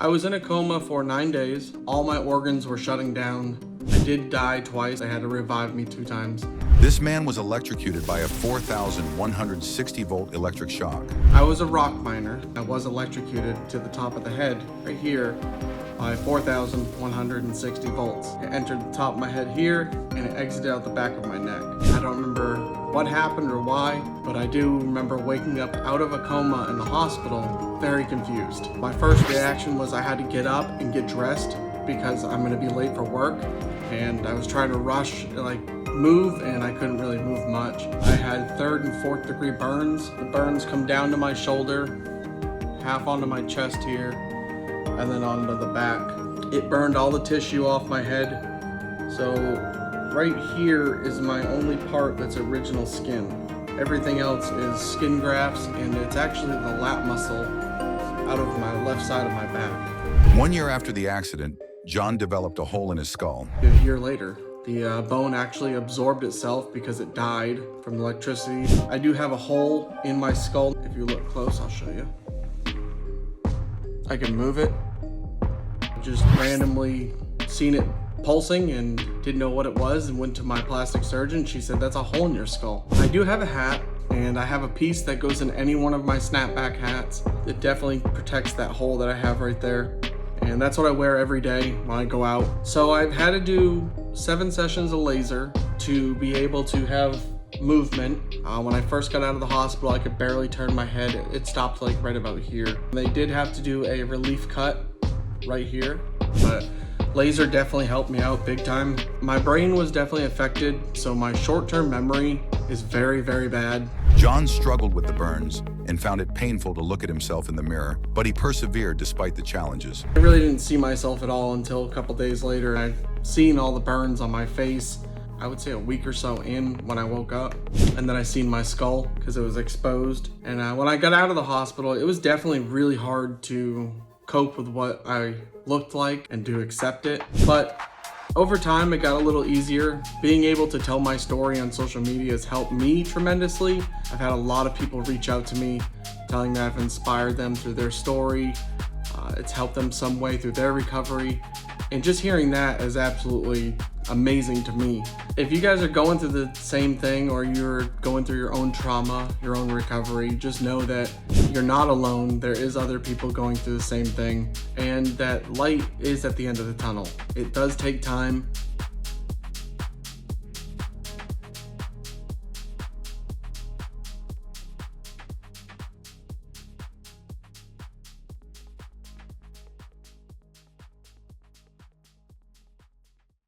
I was in a coma for 9 days. All my organs were shutting down. I did die twice. They had to revive me 2 times. This man was electrocuted by a 4,160 volt electric shock. I was a rock miner. I was electrocuted to the top of the head, right here, by 4,160 volts. It entered the top of my head here, and it exited out the back of my neck. I don't remember what happened or why, but I do remember waking up out of a coma in the hospital, very confused. My first reaction was I had to get up and get dressed because I'm gonna be late for work, and I was trying to rush, move, and I couldn't really move much. I had 3rd and 4th degree burns. The burns come down to my shoulder, half onto my chest here, and then onto the back. It burned all the tissue off my head. So right here is my only part that's original skin. Everything else is skin grafts, and it's actually the lat muscle out of my left side of my back. 1 year after the accident, John developed a hole in his skull. A year later, the bone actually absorbed itself because it died from the electricity. I do have a hole in my skull. If you look close, I'll show you. I can move it. Just randomly seen it pulsing and didn't know what it was, and went to my plastic surgeon. She said, that's a hole in your skull. I do have a hat, and I have a piece that goes in any one of my snapback hats. It definitely protects that hole that I have right there. And that's what I wear every day when I go out. So I've had to do 7 sessions of laser to be able to have movement. When I first got out of the hospital, I could barely turn my head. It stopped right about here. They did have to do a relief cut right here, but laser definitely helped me out big time. My brain was definitely affected, so my short-term memory is very, very bad. John struggled with the burns and found it painful to look at himself in the mirror, but he persevered despite the challenges. I really didn't see myself at all until a couple days later. I'd seen all the burns on my face, I would say a week or so in when I woke up. And then I seen my skull because it was exposed. And when I got out of the hospital, it was definitely really hard to cope with what I looked like and to accept it. But over time, it got a little easier. Being able to tell my story on social media has helped me tremendously. I've had a lot of people reach out to me, telling me I've inspired them through their story. It's helped them some way through their recovery. And just hearing that is absolutely amazing to me. If you guys are going through the same thing, or you're going through your own trauma, your own recovery, just know that you're not alone. There is other people going through the same thing, and that light is at the end of the tunnel. It does take time,